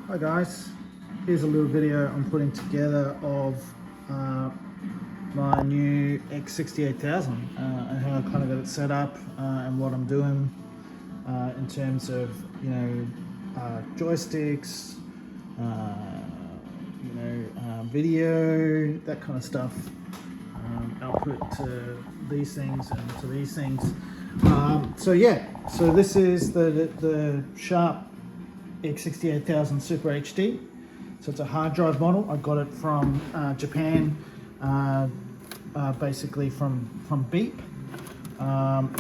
Hi guys, here's a little video I'm putting together of my new X68000 and how I kind of got it set up and what I'm doing in terms of joysticks, video, that kind of stuff, output to these things and to these things. So this is the Sharp X68000 Super HD. So it's a hard drive model. I got it from Japan, basically from Beep.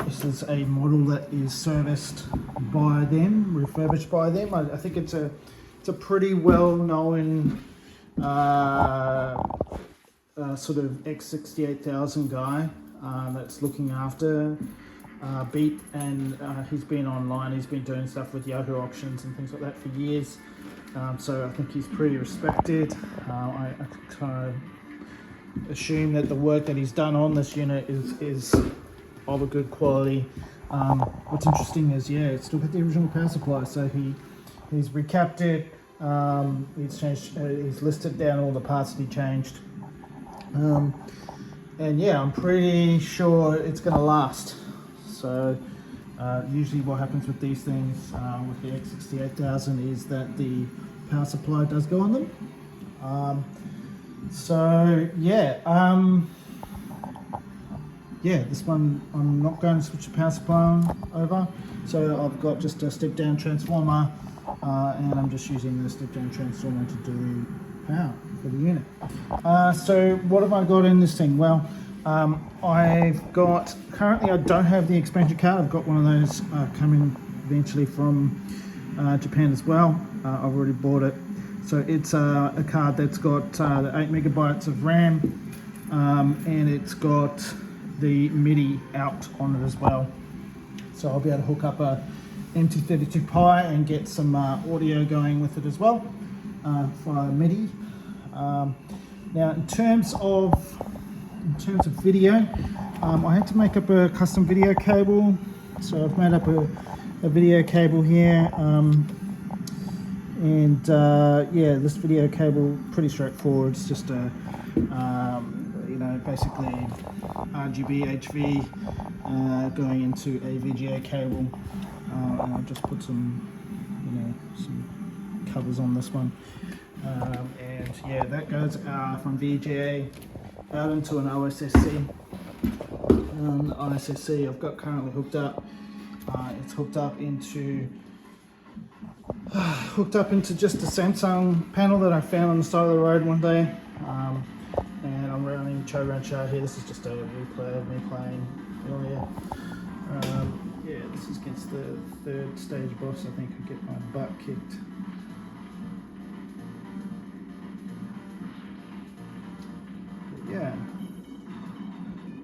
This is a model that is serviced by them, refurbished by them. I think it's a pretty well known sort of X68000 guy that's looking after Beep, and he's been online, he's been doing stuff with Yahoo auctions and things like that for years, so I think he's pretty respected. I kind of assume that the work that he's done on this unit is of a good quality. What's interesting is, it's still got the original power supply, so he's recapped it, he's changed, he's listed down all the parts that he changed, and I'm pretty sure it's going to last. So usually what happens with these things, with the X68000, is that the power supply does go on them. This one I'm not going to switch the power supply over. So I've got just a step down transformer, and I'm just using the step down transformer to do power for the unit. So what have I got in this thing? Well, currently I don't have the expansion card. I've got one of those coming eventually from Japan as well. I've already bought it. So it's a card that's got the 8 megabytes of RAM, and it's got the MIDI out on it as well. So I'll be able to hook up a MT32 Pi and get some audio going with it as well via MIDI. Now in terms of video, I had to make up a custom video cable. So I've made up a video cable here, this video cable, pretty straightforward. It's just a basically RGB HV going into a VGA cable, and I've just put some covers on this one, that goes from VGA out into an OSSC. The OSSC I've got currently hooked up. It's hooked up into just a Samsung panel that I found on the side of the road one day, and I'm running Show here. This is just a replay of me playing earlier. This is against the third stage boss. I think I get my butt kicked.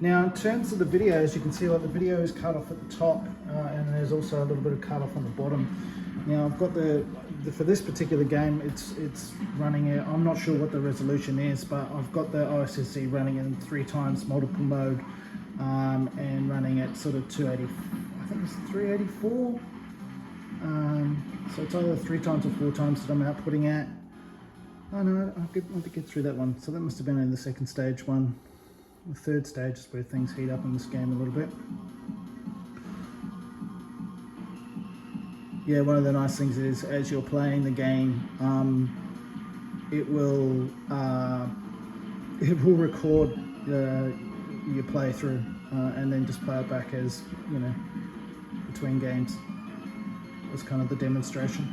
Now in terms of the video, as you can see, the video is cut off at the top, and there's also a little bit of cut off on the bottom. Now I've got for this particular game, it's running it. I'm not sure what the resolution is, but I've got the OSSC running in 3x multiple mode, and running at sort of 280. I think it's 384. So it's either 3x or 4x that I'm outputting at. Oh no, I want to get through that one. So that must have been in the second stage one. The third stage is where things heat up in this game a little bit. One of the nice things is, as you're playing the game, it will record your playthrough, and then just play it back as between games. That's kind of the demonstration.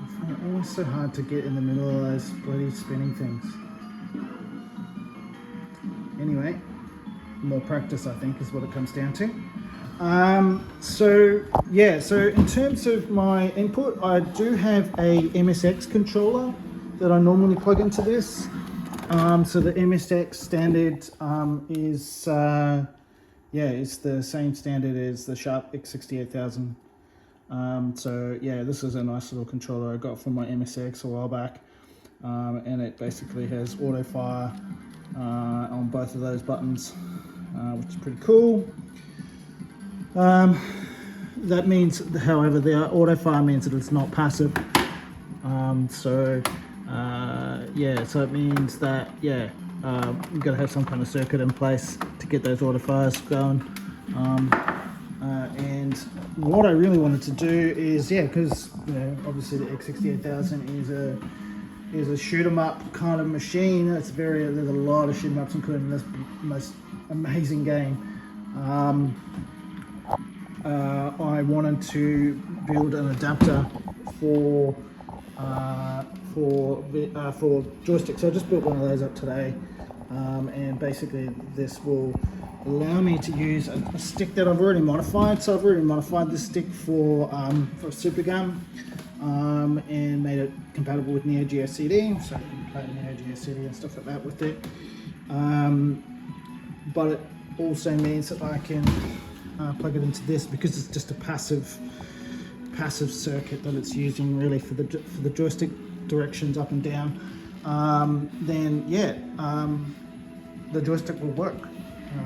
I find it always so hard to get in the middle of those bloody spinning things. Anyway, more practice, I think, is what it comes down to. So in terms of my input, I do have a MSX controller that I normally plug into this. So the MSX standard is the same standard as the Sharp X68000. This is a nice little controller I got from my MSX a while back, and it basically has auto fire on both of those buttons, which is pretty cool. That means, however, the auto fire means that it's not passive. Yeah, so it means that, yeah, you've got to have some kind of circuit in place to get those auto fires going. And what I really wanted to do is, yeah, because, you know, obviously the X68000 is a shoot 'em up kind of machine. There's a lot of shoot 'em ups, including this most amazing game. I wanted to build an adapter for joystick. So I just built one of those up today, and basically this will allow me to use a stick that I've already modified. So I've already modified this stick for a Super Gun, and made it compatible with Neo Geo CD, so you can play Neo Geo CD and stuff like that with it. But it also means that I can plug it into this, because it's just a passive circuit that it's using really for the joystick directions up and down. Then yeah, the joystick will work.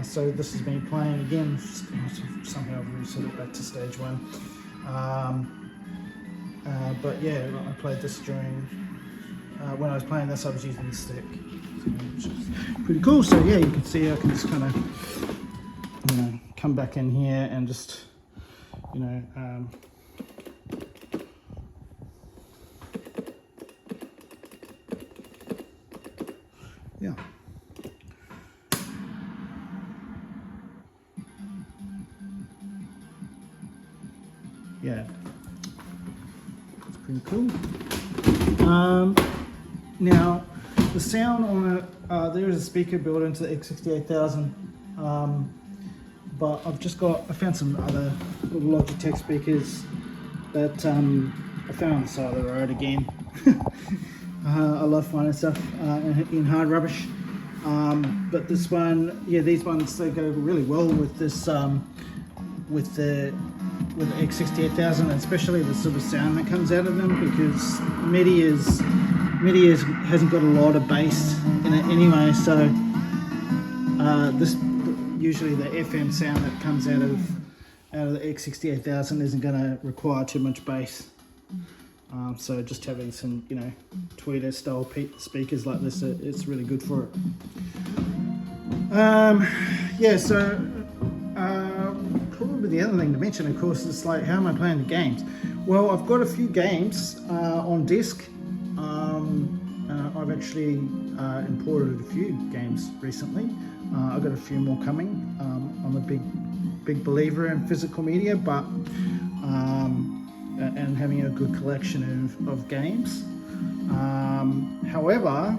So this has been playing again. Somehow I've reset it back to stage 1. But yeah, I played this during when I was playing this. I was using the stick, which is pretty cool. So yeah, you can see I can just kind of, you know, come back in here and just, you know, yeah. Yeah, it's pretty cool. Now, the sound on it, there is a speaker built into the X68000, but I found some other little Logitech speakers that I found on the side of the road again. I love finding stuff in hard rubbish. But this one, yeah, these ones, they go really well with this, with the X68000, especially the sort of sound that comes out of them, because MIDI hasn't got a lot of bass in it anyway. So this, usually the FM sound that comes out of the X68000 isn't going to require too much bass. So just having some, you know, tweeter style speakers like this, it's really good for it. Yeah, so probably the other thing to mention, of course, is like, how am I playing the games? Well, I've got a few games on disc. I've actually imported a few games recently. I've got a few more coming. I'm a big believer in physical media, but and having a good collection of games. However,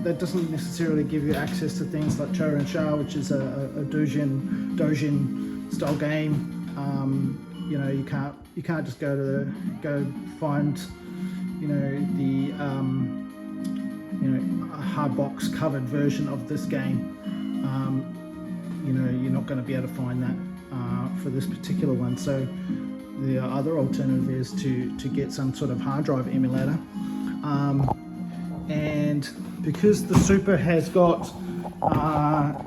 that doesn't necessarily give you access to things like Cho Shah, which is a Dojin style game. You know, you can't just go find, you know, the a hard box covered version of this game. You know, you're not going to be able to find that for this particular one. So the other alternative is to get some sort of hard drive emulator. And because the Super has got,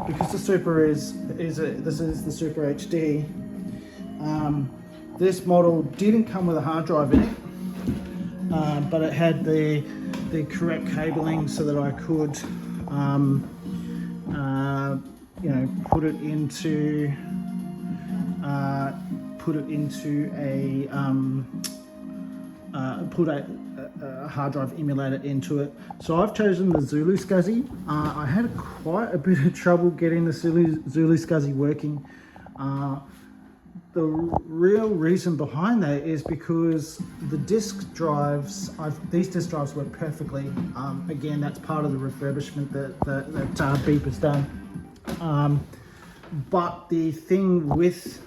because the Super this is the Super HD. This model didn't come with a hard drive in it, but it had the correct cabling so that I could, you know, put it into a hard drive emulator into it. So I've chosen the Zuluscsi. I had quite a bit of trouble getting the Zuluscsi working. The real reason behind that is because the disk drives, these disk drives work perfectly. Again, that's part of the refurbishment that Beep has done. But the thing with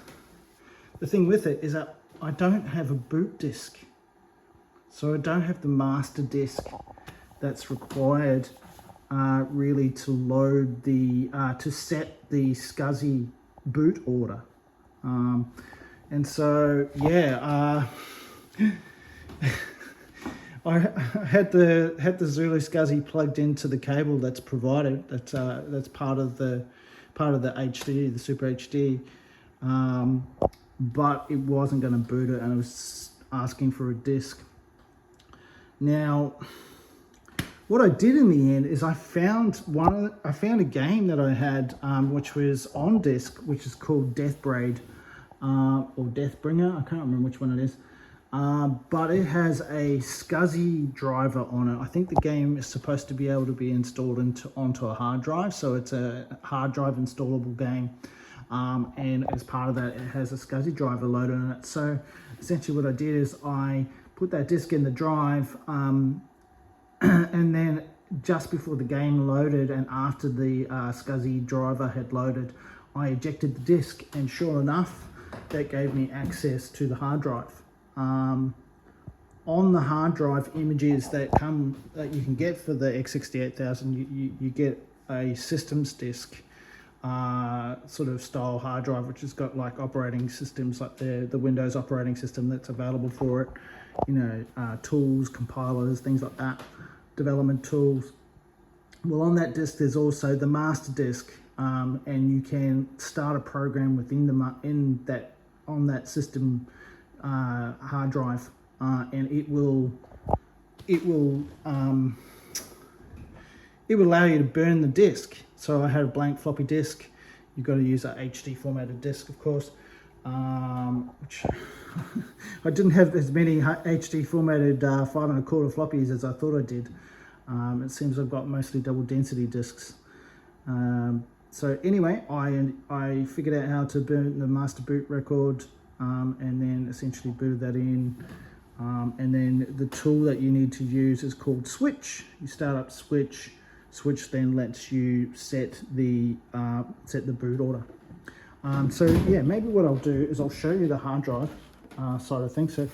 it is that I don't have a boot disk. So I don't have the master disk that's required really to load to set the SCSI boot order. And so, yeah, I had the Zuluscsi plugged into the cable that's provided. That's part of the HD, the Super HD, but it wasn't going to boot it, and it was asking for a disk. Now, what I did in the end is I found a game that I had, which was on disc, which is called Deathbraid, or Deathbringer. I can't remember which one it is. But it has a SCSI driver on it. I think the game is supposed to be able to be installed onto a hard drive, so it's a hard drive installable game. And as part of that, it has a SCSI driver loaded on it. So essentially what I did is I put that disc in the drive, and then just before the game loaded and after the SCSI driver had loaded, I ejected the disc, and sure enough, that gave me access to the hard drive. On the hard drive images that you can get for the X68000, you get a systems disk sort of style hard drive, which has got like operating systems, like the Windows operating system that's available for it, you know, tools, compilers, things like that, development tools. Well, on that disk there's also the master disk, and you can start a program within on that system hard drive, and it will allow you to burn the disk. So I had a blank floppy disk. You've got to use an HD formatted disk, of course, which I didn't have as many HD formatted 5 1/4 floppies as I thought I did. It seems I've got mostly double density disks. So anyway, I figured out how to burn the master boot record, and then essentially booted that in. And then the tool that you need to use is called Switch. You start up Switch. Switch then lets you set the boot order. So yeah, maybe what I'll do is I'll show you the hard drive side of things. So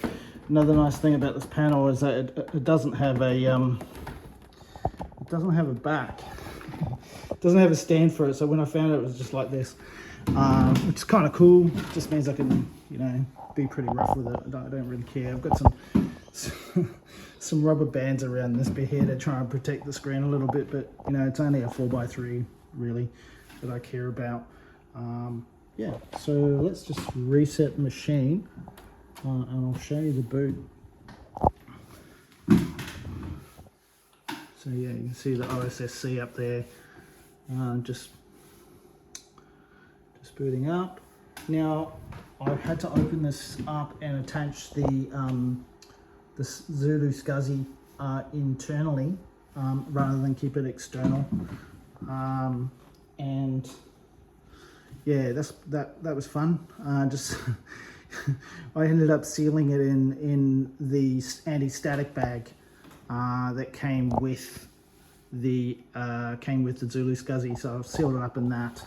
another nice thing about this panel is that it doesn't have a back. It doesn't have a stand for it. So when I found it, it was just like this, which is kind of cool. It just means I can, you know, be pretty rough with it. I don't really care. I've got some rubber bands around this bit here to try and protect the screen a little bit, but you know, it's only a 4x3 really that I care about. Yeah, so let's just reset the machine, and I'll show you the boot. So yeah, you can see the OSSC up there, just booting up. Now I've had to open this up and attach the Zuluscsi internally, rather than keep it external. And yeah, that was fun. Just I ended up sealing it in the anti-static bag that came with the Zuluscsi. So I've sealed it up in that,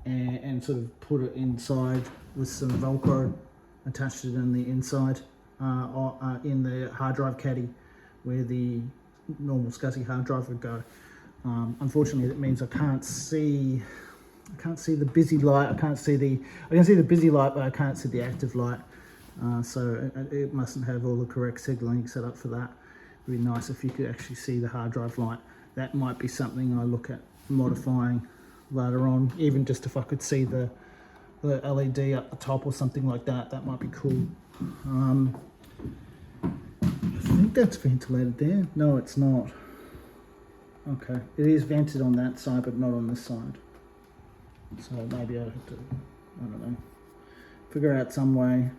and sort of put it inside with some Velcro, attached it in the inside, in the hard drive caddy where the normal SCSI hard drive would go. Unfortunately, that means I can't see the busy light. I can see the busy light, but I can't see the active light. So it mustn't have all the correct signaling set up for that. It'd be nice if you could actually see the hard drive light. That might be something I look at modifying later on, even just if I could see the LED up the top or something like that. That might be cool. I think that's ventilated there. No, it's not. Okay, it is vented on that side, but not on this side. So maybe I have to, I don't know, figure out some way,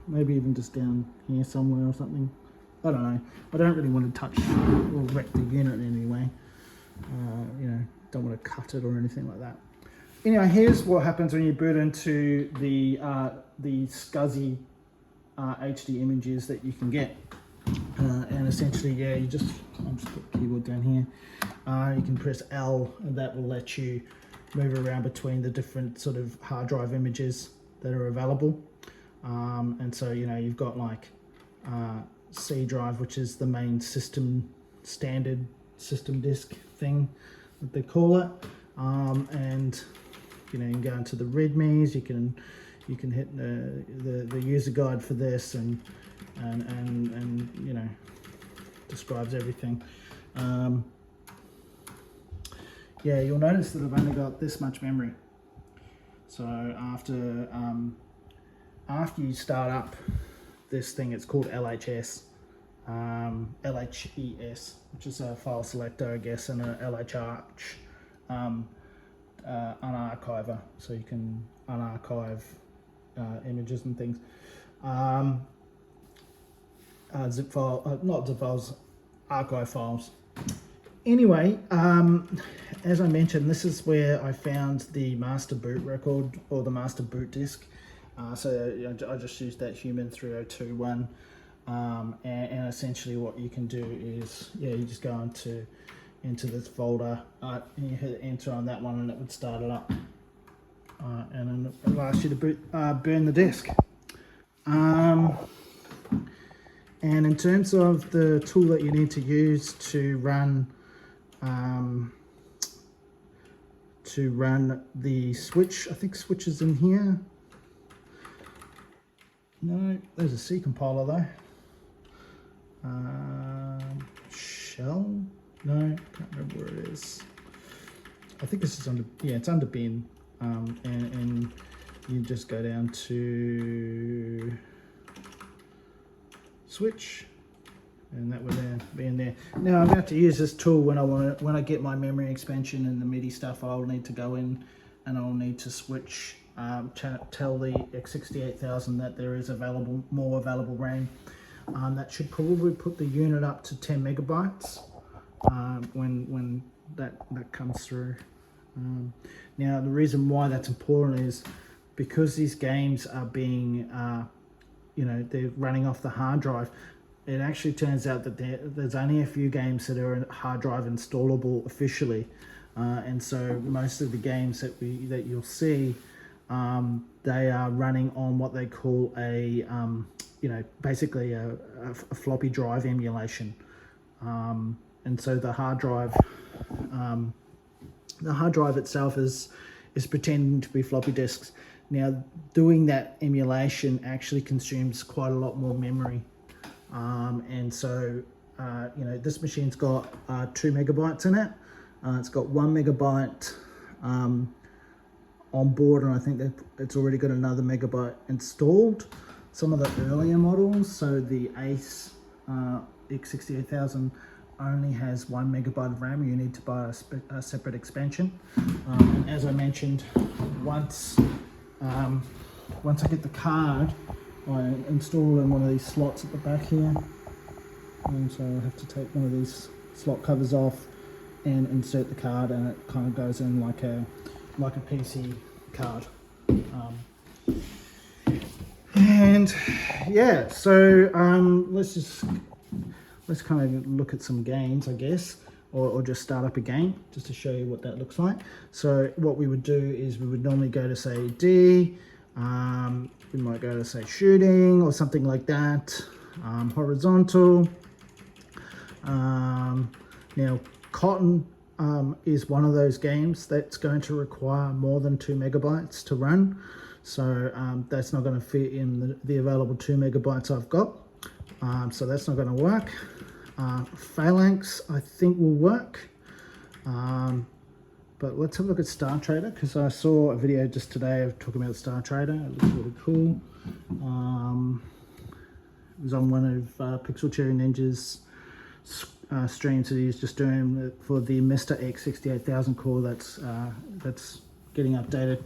maybe even just down here somewhere or something. I don't know. I don't really want to touch or wreck the unit in any way. You know, don't want to cut it or anything like that. Anyway, here's what happens when you boot into the SCSI HD images that you can get. And essentially, yeah, I'll just put the keyboard down here. You can press L, and that will let you move around between the different sort of hard drive images that are available. And so, you know, you've got like C drive, which is the main standard system disk thing that they call it. And you know, you can go into the readmes. You can hit the user guide for this, and you know, describes everything. Yeah, you'll notice that I've only got this much memory. So after you start up this thing, it's called LHS. LHES, which is a file selector, I guess, and a LHArch unarchiver, so you can unarchive images and things. Zip file, not zip files, archive files. Anyway, as I mentioned, this is where I found the master boot record, or the master boot disk. So I just used that Human 302 one, and essentially what you can do is, yeah, you just go into this folder, and you hit enter on that one, and it would start it up, and then it'll ask you to burn the disk. And in terms of the tool that you need to use to run the switch, I think switch is in here. No, there's a C compiler though. Shell? No, can't remember where it is. I think this is under, yeah, it's under bin, and you just go down to switch, and that would be in there. Now I'm going to use this tool when I get my memory expansion and the MIDI stuff. I'll need to go in and I'll need to switch, tell the X68000 that there is more available RAM. That should probably put the unit up to 10 megabytes when that comes through. Now the reason why that's important is because these games are being they're running off the hard drive. It actually turns out that there's only a few games that are hard drive installable officially, and so most of the games that you'll see, they are running on what they call a basically a floppy drive emulation, and so the hard drive itself is pretending to be floppy disks. Now, doing that emulation actually consumes quite a lot more memory, and so this machine's got 2 megabytes in it. It's got 1 megabyte on board, and I think that it's already got another megabyte installed. Some of the earlier models, so the Ace X68000 only has 1 megabyte of RAM. You need to buy a separate expansion. And as I mentioned, once I get the card, I install in one of these slots at the back here, and so I have to take one of these slot covers off and insert the card, and it kind of goes in like a PC card. And yeah, so let's kind of look at some games, I guess, or just start up a game just to show you what that looks like. So what we would do is we would normally go to, say, D, we might go to, say, shooting or something like that, horizontal. Now Cotton is one of those games that's going to require more than 2 megabytes to run, so that's not going to fit in the available 2 megabytes I've got, so that's not going to work. Phalanx I think will work, but let's have a look at Star Trader, because I saw a video just today of talking about Star Trader. It looks really cool. It was on one of Pixel Cherry Ninja's streams that he's just doing for the Mr. X68000 core that's getting updated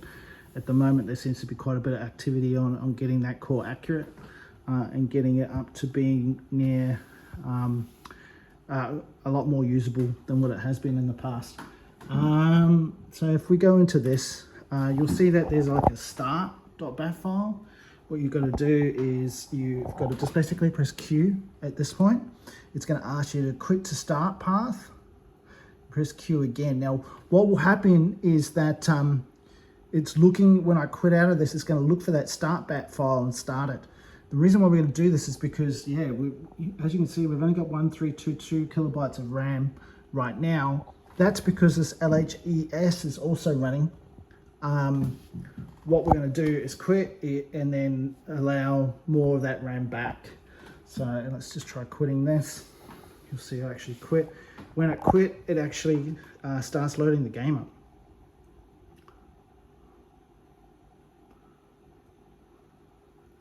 at the moment. There seems to be quite a bit of activity on getting that core accurate and getting it up to being near a lot more usable than what it has been in the past. So if we go into this, you'll see that there's like a start.bat file. What you've got to do is you've got to just basically press Q at this point. It's going to ask you to quit to start path. Press Q again. Now, what will happen is that it's looking, when I quit out of this, it's going to look for that start.bat file and start it. The reason why we're going to do this is because, yeah, as you can see, we've only got 1322 kilobytes of RAM right now. That's because this LHES is also running. What we're going to do is quit it and then allow more of that RAM back. So let's just try quitting this. You'll see I actually quit. When I quit, it actually starts loading the game up.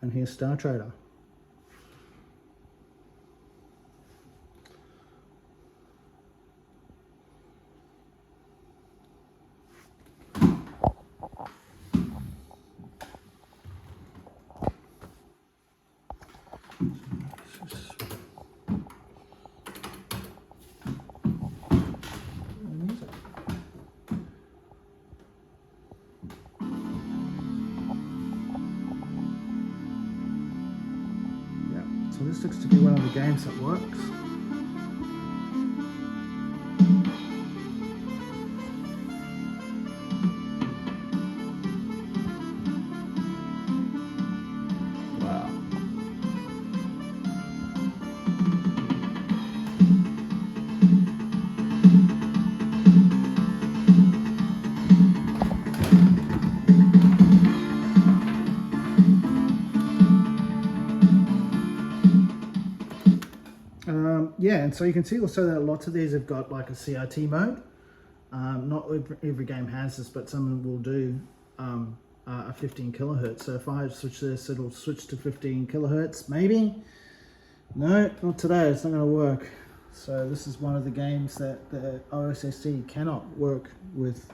And here's Star Trader. to be one of the games that works. Yeah, and so you can see also that lots of these have got like a CRT mode. Not every game has this, but some of them will do a 15 kilohertz. So if I switch this, it'll switch to 15 kilohertz, maybe. No, not today, it's not going to work. So this is one of the games that the OSSC cannot work with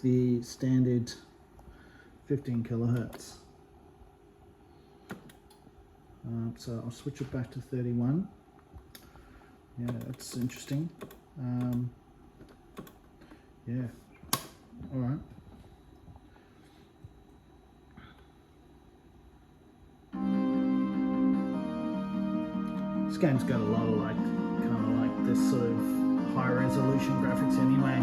the standard 15 kilohertz. So I'll switch it back to 31. Yeah, that's interesting. Yeah, all right. This game's got a lot of like, kind of like this sort of high resolution graphics anyway.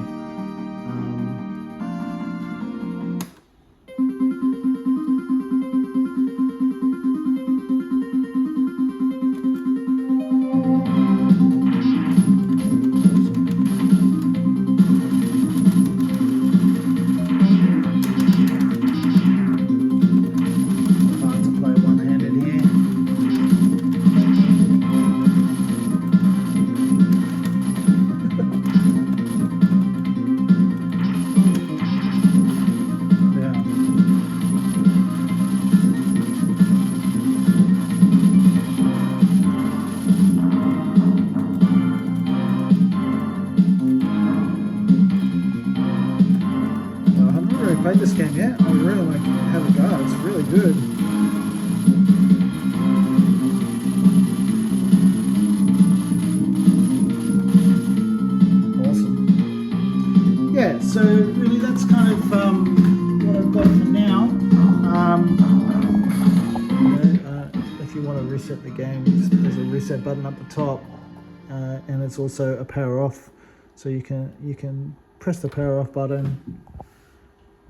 Played this game yet. I would really like to have a go. It's really good. Awesome. Yeah, so really that's kind of what I've got for now. If you want to reset the game, there's a reset button up the top, and it's also a power off. So you can press the power off button,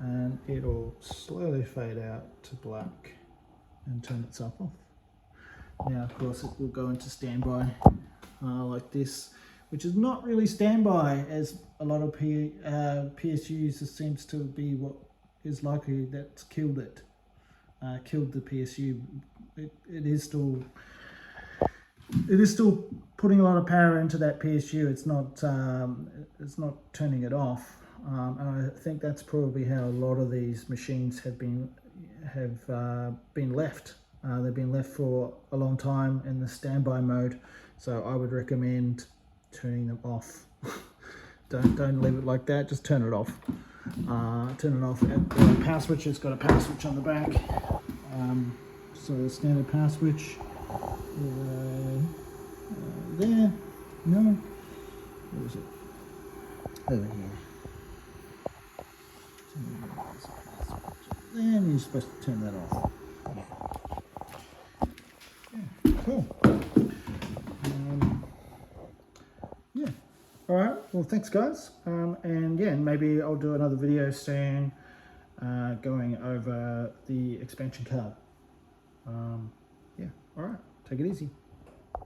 and it'll slowly fade out to black and turn itself off. Now, of course, it will go into standby like this, which is not really standby, as a lot of PSUs. This seems to be what is likely that's killed it, killed the PSU. It is still putting a lot of power into that PSU. It's not turning it off. And I think that's probably how a lot of these machines have been left. They've been left for a long time in the standby mode. So I would recommend turning them off. Don't leave it like that. Just turn it off. Turn it off. The power switch has got a power switch on the back. So the standard power switch. There. No. Where is it? Over here. Then you're supposed to turn that off. Yeah, cool. Yeah. All right. Well, thanks, guys. And yeah, maybe I'll do another video soon, going over the expansion card. Yeah. All right. Take it easy.